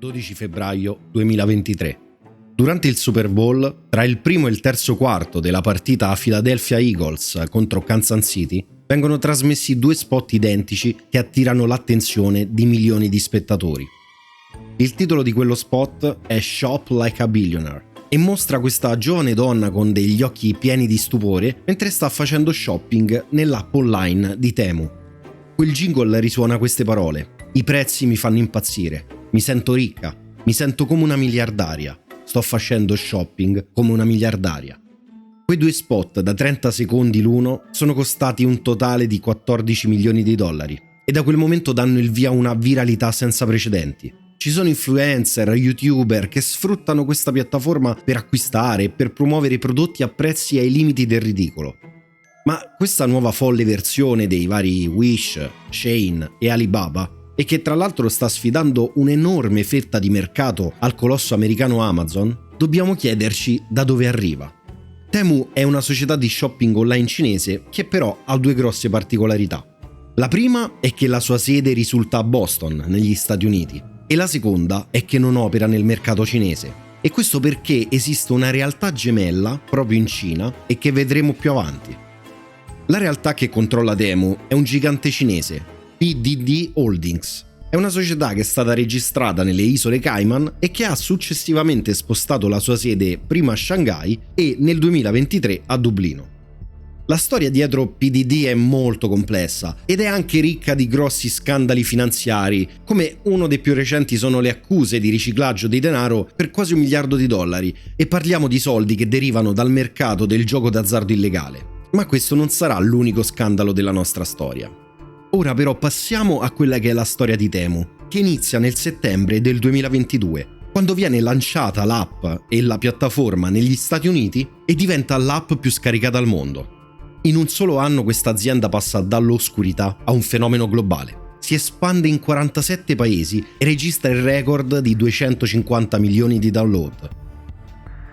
12 febbraio 2023. Durante il Super Bowl, tra il primo e il terzo quarto della partita a Philadelphia Eagles contro Kansas City, vengono trasmessi due spot identici che attirano l'attenzione di milioni di spettatori. Il titolo di quello spot è Shop Like a Billionaire e mostra questa giovane donna con degli occhi pieni di stupore mentre sta facendo shopping nell'app online di Temu. Quel jingle risuona queste parole: i prezzi mi fanno impazzire, mi sento ricca, mi sento come una miliardaria, sto facendo shopping come una miliardaria. Quei due spot da 30 secondi l'uno sono costati un totale di 14 milioni di dollari e da quel momento danno il via a una viralità senza precedenti. Ci sono influencer, youtuber che sfruttano questa piattaforma per acquistare e per promuovere prodotti a prezzi ai limiti del ridicolo. Ma questa nuova folle versione dei vari Wish, Shein e Alibaba, e che tra l'altro sta sfidando un'enorme fetta di mercato al colosso americano Amazon, dobbiamo chiederci da dove arriva. Temu è una società di shopping online cinese che però ha due grosse particolarità. La prima è che la sua sede risulta a Boston, negli Stati Uniti, e la seconda è che non opera nel mercato cinese. E questo perché esiste una realtà gemella proprio in Cina e che vedremo più avanti. La realtà che controlla Temu è un gigante cinese, PDD Holdings. È una società che è stata registrata nelle isole Cayman e che ha successivamente spostato la sua sede prima a Shanghai e nel 2023 a Dublino. La storia dietro PDD è molto complessa ed è anche ricca di grossi scandali finanziari, come uno dei più recenti sono le accuse di riciclaggio di denaro per quasi $1 miliardo, e parliamo di soldi che derivano dal mercato del gioco d'azzardo illegale. Ma questo non sarà l'unico scandalo della nostra storia. Ora però passiamo a quella che è la storia di Temu, che inizia nel settembre del 2022, quando viene lanciata l'app e la piattaforma negli Stati Uniti e diventa l'app più scaricata al mondo. In un solo anno questa azienda passa dall'oscurità a un fenomeno globale. Si espande in 47 paesi e registra il record di 250 milioni di download.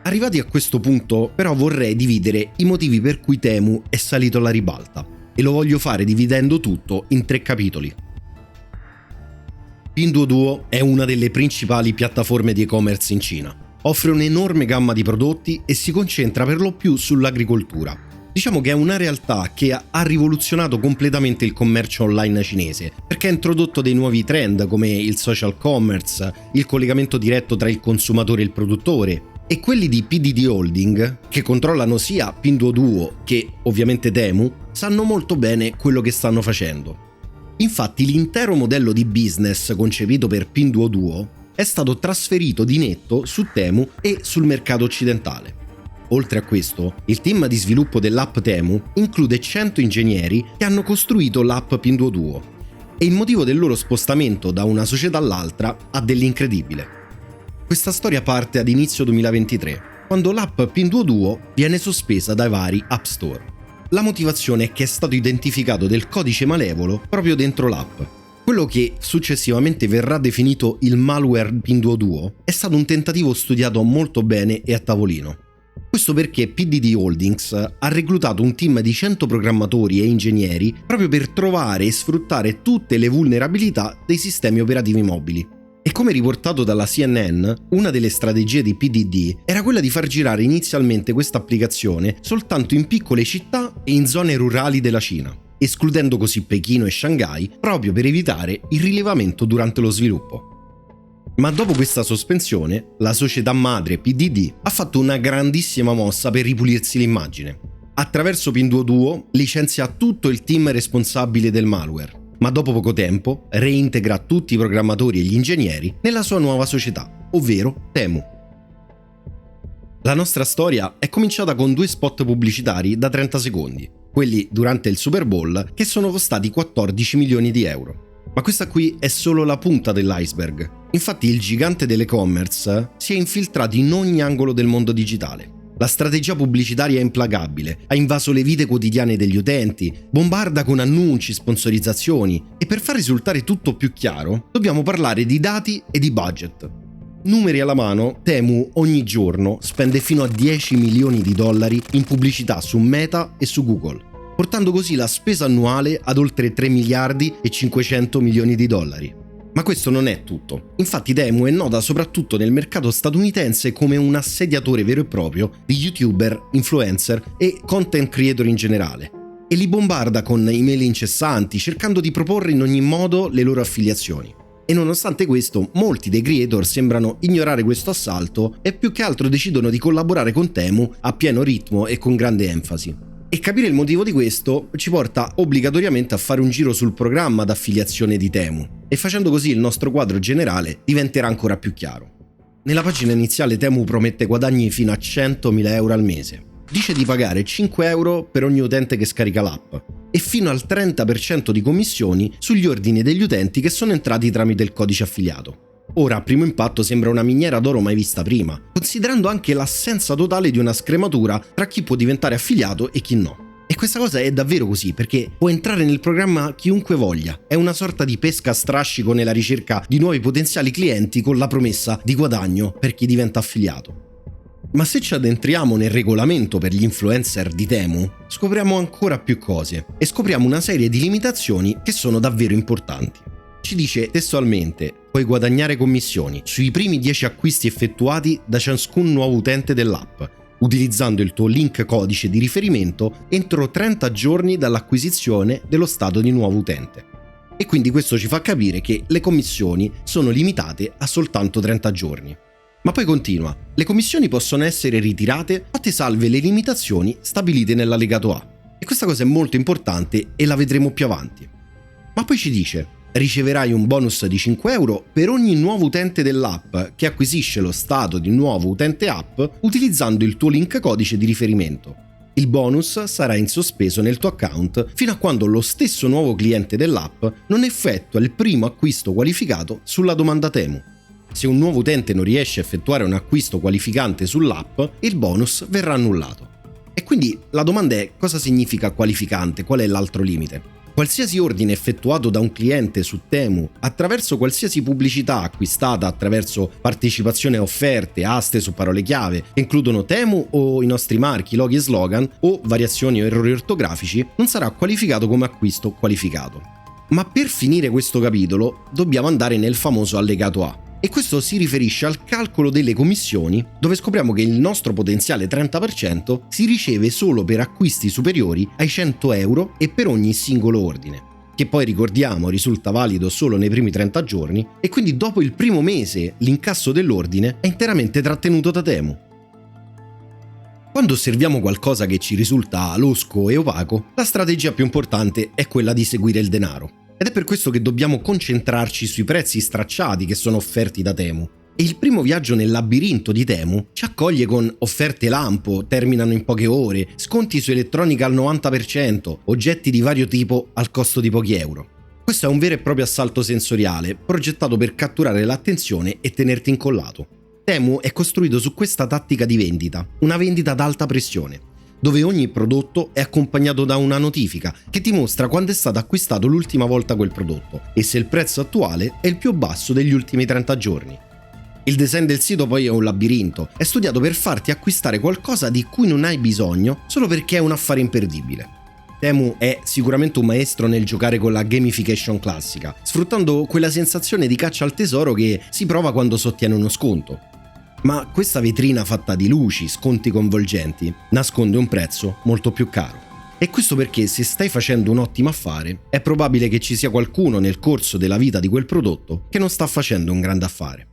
Arrivati a questo punto, però, vorrei dividere i motivi per cui Temu è salito alla ribalta. E lo voglio fare dividendo tutto in 3 capitoli. Pinduoduo è una delle principali piattaforme di e-commerce in Cina. Offre un'enorme gamma di prodotti e si concentra per lo più sull'agricoltura. Diciamo che è una realtà che ha rivoluzionato completamente il commercio online cinese, perché ha introdotto dei nuovi trend come il social commerce, il collegamento diretto tra il consumatore e il produttore, e quelli di PDD Holding, che controllano sia Pinduoduo che ovviamente Temu, sanno molto bene quello che stanno facendo. Infatti l'intero modello di business concepito per Pinduoduo è stato trasferito di netto su Temu e sul mercato occidentale. Oltre a questo, il team di sviluppo dell'app Temu include 100 ingegneri che hanno costruito l'app Pinduoduo, e il motivo del loro spostamento da una società all'altra ha dell'incredibile. Questa storia parte ad inizio 2023, quando l'app Pinduoduo viene sospesa dai vari App Store. La motivazione è che è stato identificato del codice malevolo proprio dentro l'app. Quello che successivamente verrà definito il malware Pinduoduo è stato un tentativo studiato molto bene e a tavolino. Questo perché PDD Holdings ha reclutato un team di 100 programmatori e ingegneri proprio per trovare e sfruttare tutte le vulnerabilità dei sistemi operativi mobili. E come riportato dalla CNN, una delle strategie di PDD era quella di far girare inizialmente questa applicazione soltanto in piccole città e in zone rurali della Cina, escludendo così Pechino e Shanghai proprio per evitare il rilevamento durante lo sviluppo. Ma dopo questa sospensione, la società madre PDD ha fatto una grandissima mossa per ripulirsi l'immagine. Attraverso Pinduoduo licenzia tutto il team responsabile del malware, ma dopo poco tempo reintegra tutti i programmatori e gli ingegneri nella sua nuova società, ovvero Temu. La nostra storia è cominciata con 2 spot pubblicitari da 30 secondi, quelli durante il Super Bowl, che sono costati 14 milioni di euro. Ma questa qui è solo la punta dell'iceberg. Infatti il gigante dell'e-commerce si è infiltrato in ogni angolo del mondo digitale. La strategia pubblicitaria è implacabile, ha invaso le vite quotidiane degli utenti, bombarda con annunci, sponsorizzazioni, e per far risultare tutto più chiaro dobbiamo parlare di dati e di budget. Numeri alla mano, Temu ogni giorno spende fino a 10 milioni di dollari in pubblicità su Meta e su Google, portando così la spesa annuale ad oltre 3 miliardi e 500 milioni di dollari. Ma questo non è tutto. Infatti Temu è nota soprattutto nel mercato statunitense come un assediatore vero e proprio di YouTuber, influencer e content creator in generale. E li bombarda con email incessanti, cercando di proporre in ogni modo le loro affiliazioni. E nonostante questo, molti dei creator sembrano ignorare questo assalto e più che altro decidono di collaborare con Temu a pieno ritmo e con grande enfasi. E capire il motivo di questo ci porta obbligatoriamente a fare un giro sul programma d'affiliazione di Temu, e facendo così il nostro quadro generale diventerà ancora più chiaro. Nella pagina iniziale Temu promette guadagni fino a 100.000 euro al mese. Dice di pagare 5 euro per ogni utente che scarica l'app e fino al 30% di commissioni sugli ordini degli utenti che sono entrati tramite il codice affiliato. Ora, a primo impatto sembra una miniera d'oro mai vista prima, considerando anche l'assenza totale di una scrematura tra chi può diventare affiliato e chi no. E questa cosa è davvero così, perché può entrare nel programma chiunque voglia. È una sorta di pesca a strascico nella ricerca di nuovi potenziali clienti con la promessa di guadagno per chi diventa affiliato. Ma se ci addentriamo nel regolamento per gli influencer di Temu, scopriamo ancora più cose e scopriamo una serie di limitazioni che sono davvero importanti. Ci dice testualmente: puoi guadagnare commissioni sui primi 10 acquisti effettuati da ciascun nuovo utente dell'app, utilizzando il tuo link codice di riferimento entro 30 giorni dall'acquisizione dello stato di nuovo utente. E quindi questo ci fa capire che le commissioni sono limitate a soltanto 30 giorni. Ma poi continua: le commissioni possono essere ritirate fatte salve le limitazioni stabilite nell'allegato A. E questa cosa è molto importante e la vedremo più avanti. Ma poi ci dice: riceverai un bonus di 5 euro per ogni nuovo utente dell'app che acquisisce lo stato di nuovo utente app utilizzando il tuo link codice di riferimento. Il bonus sarà in sospeso nel tuo account fino a quando lo stesso nuovo cliente dell'app non effettua il primo acquisto qualificato sulla domanda Temu. Se un nuovo utente non riesce a effettuare un acquisto qualificante sull'app, il bonus verrà annullato. E quindi la domanda è: cosa significa qualificante? Qual è l'altro limite? Qualsiasi ordine effettuato da un cliente su Temu attraverso qualsiasi pubblicità acquistata attraverso partecipazione a offerte, aste su parole chiave che includono Temu o i nostri marchi, loghi e slogan o variazioni o errori ortografici non sarà qualificato come acquisto qualificato. Ma per finire questo capitolo dobbiamo andare nel famoso allegato A. E questo si riferisce al calcolo delle commissioni, dove scopriamo che il nostro potenziale 30% si riceve solo per acquisti superiori ai 100 euro e per ogni singolo ordine, che poi ricordiamo risulta valido solo nei primi 30 giorni, e quindi dopo il primo mese l'incasso dell'ordine è interamente trattenuto da Temu. Quando osserviamo qualcosa che ci risulta losco e opaco, la strategia più importante è quella di seguire il denaro. Ed è per questo che dobbiamo concentrarci sui prezzi stracciati che sono offerti da Temu. E il primo viaggio nel labirinto di Temu ci accoglie con offerte lampo, terminano in poche ore, sconti su elettronica al 90%, oggetti di vario tipo al costo di pochi euro. Questo è un vero e proprio assalto sensoriale, progettato per catturare l'attenzione e tenerti incollato. Temu è costruito su questa tattica di vendita, una vendita ad alta pressione, dove ogni prodotto è accompagnato da una notifica che ti mostra quando è stato acquistato l'ultima volta quel prodotto e se il prezzo attuale è il più basso degli ultimi 30 giorni. Il design del sito poi è un labirinto, è studiato per farti acquistare qualcosa di cui non hai bisogno solo perché è un affare imperdibile. Temu è sicuramente un maestro nel giocare con la gamification classica, sfruttando quella sensazione di caccia al tesoro che si prova quando si ottiene uno sconto. Ma questa vetrina fatta di luci, sconti coinvolgenti, nasconde un prezzo molto più caro. E questo perché se stai facendo un ottimo affare, è probabile che ci sia qualcuno nel corso della vita di quel prodotto che non sta facendo un grande affare.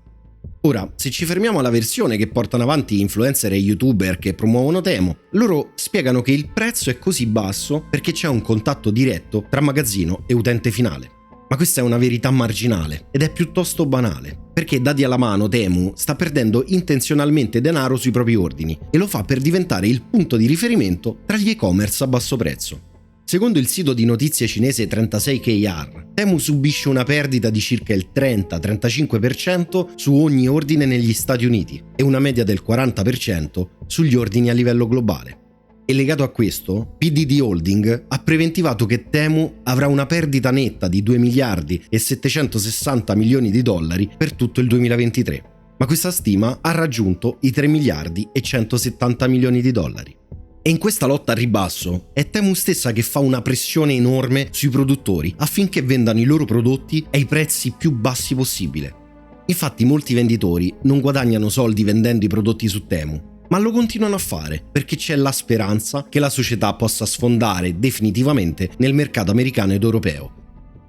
Ora, se ci fermiamo alla versione che portano avanti influencer e youtuber che promuovono Temu, loro spiegano che il prezzo è così basso perché c'è un contatto diretto tra magazzino e utente finale. Ma questa è una verità marginale ed è piuttosto banale, perché dati alla mano Temu sta perdendo intenzionalmente denaro sui propri ordini e lo fa per diventare il punto di riferimento tra gli e-commerce a basso prezzo. Secondo il sito di notizie cinese 36KR, Temu subisce una perdita di circa il 30-35% su ogni ordine negli Stati Uniti e una media del 40% sugli ordini a livello globale. E legato a questo, PDD Holding ha preventivato che Temu avrà una perdita netta di 2 miliardi e 760 milioni di dollari per tutto il 2023, ma questa stima ha raggiunto i 3 miliardi e 170 milioni di dollari. E in questa lotta al ribasso è Temu stessa che fa una pressione enorme sui produttori affinché vendano i loro prodotti ai prezzi più bassi possibile. Infatti molti venditori non guadagnano soldi vendendo i prodotti su Temu, ma lo continuano a fare perché c'è la speranza che la società possa sfondare definitivamente nel mercato americano ed europeo.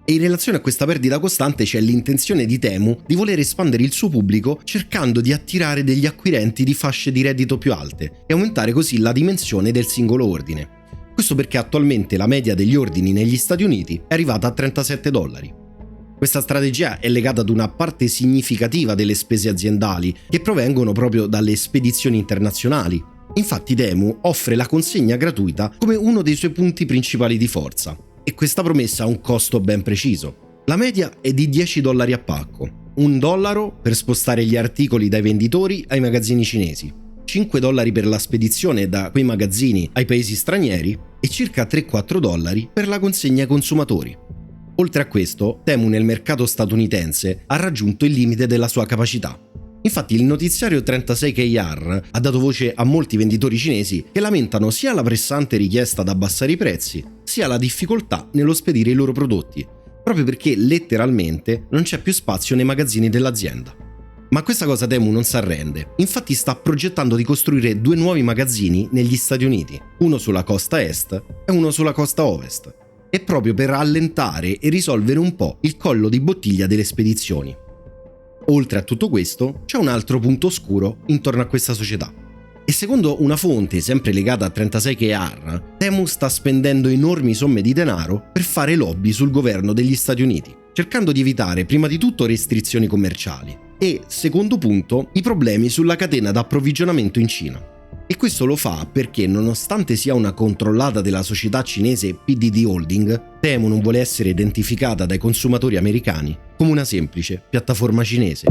E in relazione a questa perdita costante c'è l'intenzione di Temu di voler espandere il suo pubblico cercando di attirare degli acquirenti di fasce di reddito più alte e aumentare così la dimensione del singolo ordine. Questo perché attualmente la media degli ordini negli Stati Uniti è arrivata a $37. Questa strategia è legata ad una parte significativa delle spese aziendali che provengono proprio dalle spedizioni internazionali. Infatti Temu offre la consegna gratuita come uno dei suoi punti principali di forza. E questa promessa ha un costo ben preciso. La media è di $10 a pacco, $1 per spostare gli articoli dai venditori ai magazzini cinesi, $5 per la spedizione da quei magazzini ai paesi stranieri e circa $3-4 per la consegna ai consumatori. Oltre a questo, Temu nel mercato statunitense ha raggiunto il limite della sua capacità. Infatti il notiziario 36KR ha dato voce a molti venditori cinesi che lamentano sia la pressante richiesta ad abbassare i prezzi, sia la difficoltà nello spedire i loro prodotti, proprio perché letteralmente non c'è più spazio nei magazzini dell'azienda. Ma questa cosa Temu non si arrende, infatti sta progettando di costruire 2 nuovi magazzini negli Stati Uniti, uno sulla costa est e uno sulla costa ovest, e proprio per rallentare e risolvere un po' il collo di bottiglia delle spedizioni. Oltre a tutto questo, c'è un altro punto oscuro intorno a questa società. E secondo una fonte sempre legata a 36KR, Temu sta spendendo enormi somme di denaro per fare lobby sul governo degli Stati Uniti, cercando di evitare prima di tutto restrizioni commerciali e, secondo punto, i problemi sulla catena d'approvvigionamento in Cina. E questo lo fa perché, nonostante sia una controllata della società cinese PDD Holding, Temu non vuole essere identificata dai consumatori americani come una semplice piattaforma cinese.